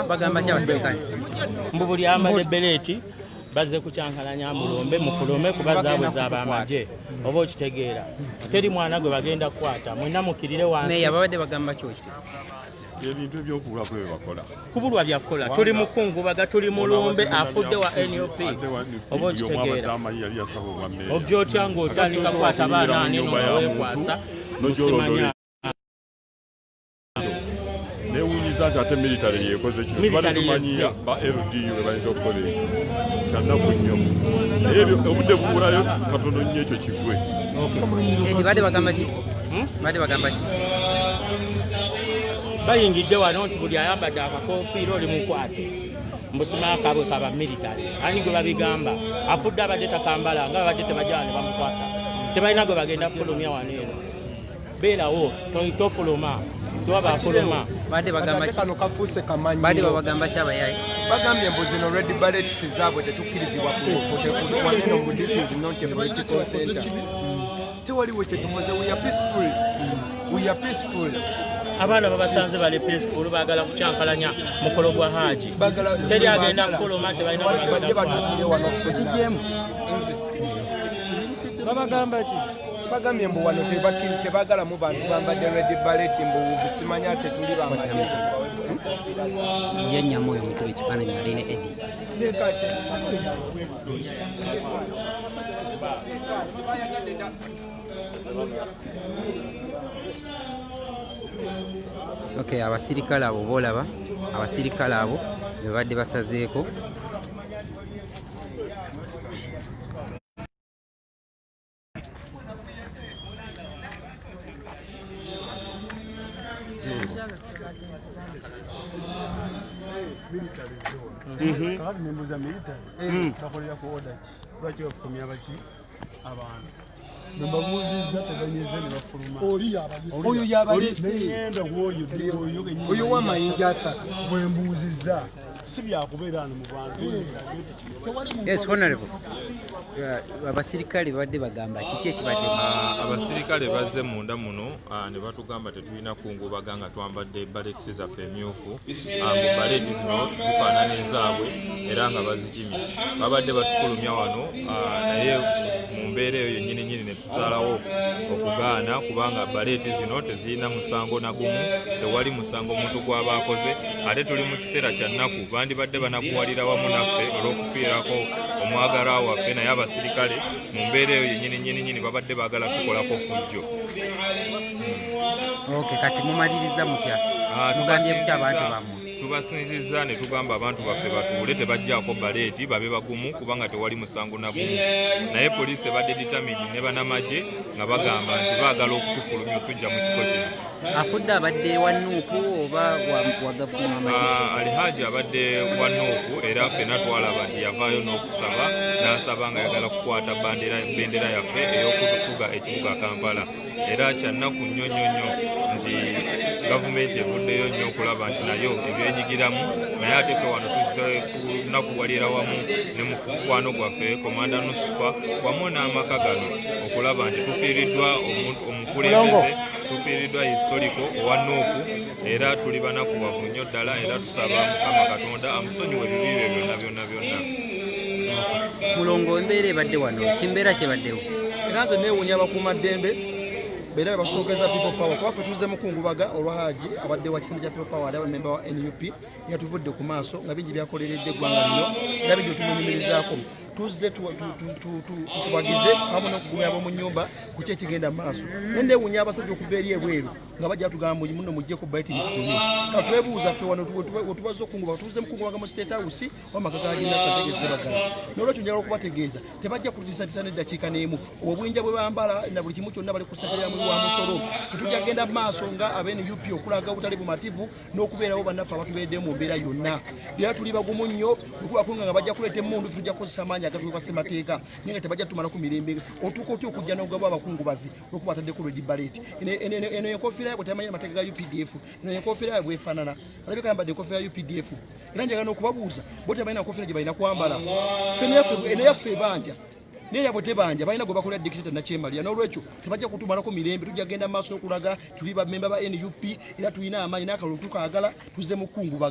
bagamba ki abasirikale mbu buli ambadde beleeti bazze kucyankalanya mulombe mufulume kuba zaabwe zaba amagye oba okitegeera teri mwana gwe bagenda kukwata mwenna mukirire wansi meya babadde bagamba ki ebintu ebyokubula kwe bakola kubulwa byakola tuli mukungubaga tuli mulombe afudde wa NUP oba okitegeera ojja otya ng'otandika kukwata baana ani nowekwasa musimanya newunyiza nti ate military yekoze kino tubadde tumanyira ba LDU webayinza okukola ekyo kyannaku nnyo naye obudde bubulayo katono nnyo ekyo kigwe badde bagamba ki bayingidde wano nti buli ayambadde akakofiira oli mukwate mbusimaa kabwe kaba military ani gwe babigamba afudde abadde takambala nga babadde tebajja ne bamukwata tebalina gwe bagenda fulumya wano eno beerawo tofuluma twabafuluma badde bagamba ki kano kafuuse kamanyi badde babagamba ki abayayi bagambye mbu zino red ballets zaabwe tetukkirizibwa kuwaneno mbu this is not a political center tewaliwo kyetukoze we are peaceful abaana babasanze bali peaceful baagala kucyankalanya mukolo gwa haji teri agenda kukoloma tebalina ekijemu babagamba ki bagambye mbu wano tebagalamu bantu bambadde red ballet mbu bisimanya tetuli bambadde yannyamu oyo omukulu ekifaananyi aline edi Okay, abasirikale abo boolaba abasirikale abo bebadde basazeeko Mbabuuziza tebanyize ne bafuluma. Oyo yabalese. Nengenda bwoyo oyo w'amayinja asatu. Bwe mbuuzizza si byakubeera wano mu bantu. Yes, honorable. Abasirikale badde bagamba kiki ekibadde abasirikale bazze munda muno ne batugamba tetulina kungubaga nga twambadde baleti zaffe emyufu mu baleti zino zifaanana ezaabwe era nga bazikimye babadde batufulumya wano naye mu mbeera eyo yennyini ne tusalawo okugaana kubanga baleti zino tezirina musango na gumu tewali musango omuntu gw'abaakoze ate tuli mu kiseera kya nnaku bandibadde banakuwalira wamu naffe olw'okufiirako omwagalwa waffe naye abasirikale mu mbeera eyo yennyini babadde baagala tukolako fujjo. Okay, kati mumaliriza mutya mugambye butya abantu bammwe tubasinzizza ne tugamba abantu baffe batuule tebajjaako baleeti babe bagumu kubanga tewali musango na gumu naye poliisi ebadde determined ne banamagye nga bagamba nti baagala okutufulumya okujja mu kifo kino. Afudde abadde wa Nuupu oba wa gavumenti? Alhaji abadde wa Nuupu era ffenna twalaba nti yavaayo n'okusaba n'asaba nga ayagala kukwata bendera yaffe ey'okutuga ekibuga Kampala era kyannaku nnyo nti gavumenti evuddeyo nnyo okulaba nti nayo ebyenyigiramu naye ate ffe wano tuzze kunakuwalira wamu ne mukwano gwaffe komanda Nusufa wamu n'amaka gano okulaba nti tufiiriddwa omukulembeze tufiiriddwa historiko owa Nuupu era tuli banakuwavu nnyo ddala era tusaba Mukama Katonda amusonyiwe ebibi bye byonna. Mulongo embeera ebadde wano kimbeera kyebaddewo era nze neewuunya abakuumaddembe beera basookeza people power kuba ffe tuzze mukungubaga olwa Haji abadde wa kisinde kya people power ali memba wa NUP yatuvudde ku maaso nga bingi byakoleredde eggwanga lino era bingi tumunyumirizaako tuzze tubagize awamu n'okugumya ab'omu nnyumba ku ki ekigenda mu maaso naye nneewuunya abasajja okuva eri ebweru nga bajja tugamba muno muggyeko bayiti mifulumye katwebuuza ffe wano wetubaze okungubaga tuzze mukungubaga mu State House wamaka gaginasa ntegezebagala n'olwekyo njagala okubategeeza tebajja kutisatisa n'eddakiika n'emu obwinja bwe bambala na buli kimu kyonna bali kusagiramu wa musolo tetujja kugenda mu maaso nga ab'NUP okulaga obutali bumativu n'okubeerawo bannaffe abatubeeredde mu mbeera yonna era tuli bagumu nnyo okubakunga nga bajja kuleeta emmundu tujja kukozesa amaanyi agatuuka ssemateeka naye nga tebajja tumala ku mirembe otuuka otya okujja n'ogaba abakungubazi olwokuba ataddeko red ballet eno enkofiira yabwe tebamanyi amateeka ga UPDF eno enkofiira yabwe efaanana alabika yambadde enkofiira ya UPDF era njagala n'okubabuuza bo tebalina nkofiira gye balina kwambala eno yaffe ebanja naye yabwe tebanja balina gwe bakolera dikitata nakyemalira n'olwekyo tebajja kutumalako mirembe tujja kugenda maaso okulaga tuli bamemba ba NUP era tulina amaanyi n'akalulu tukaagala tuzze mukungubaga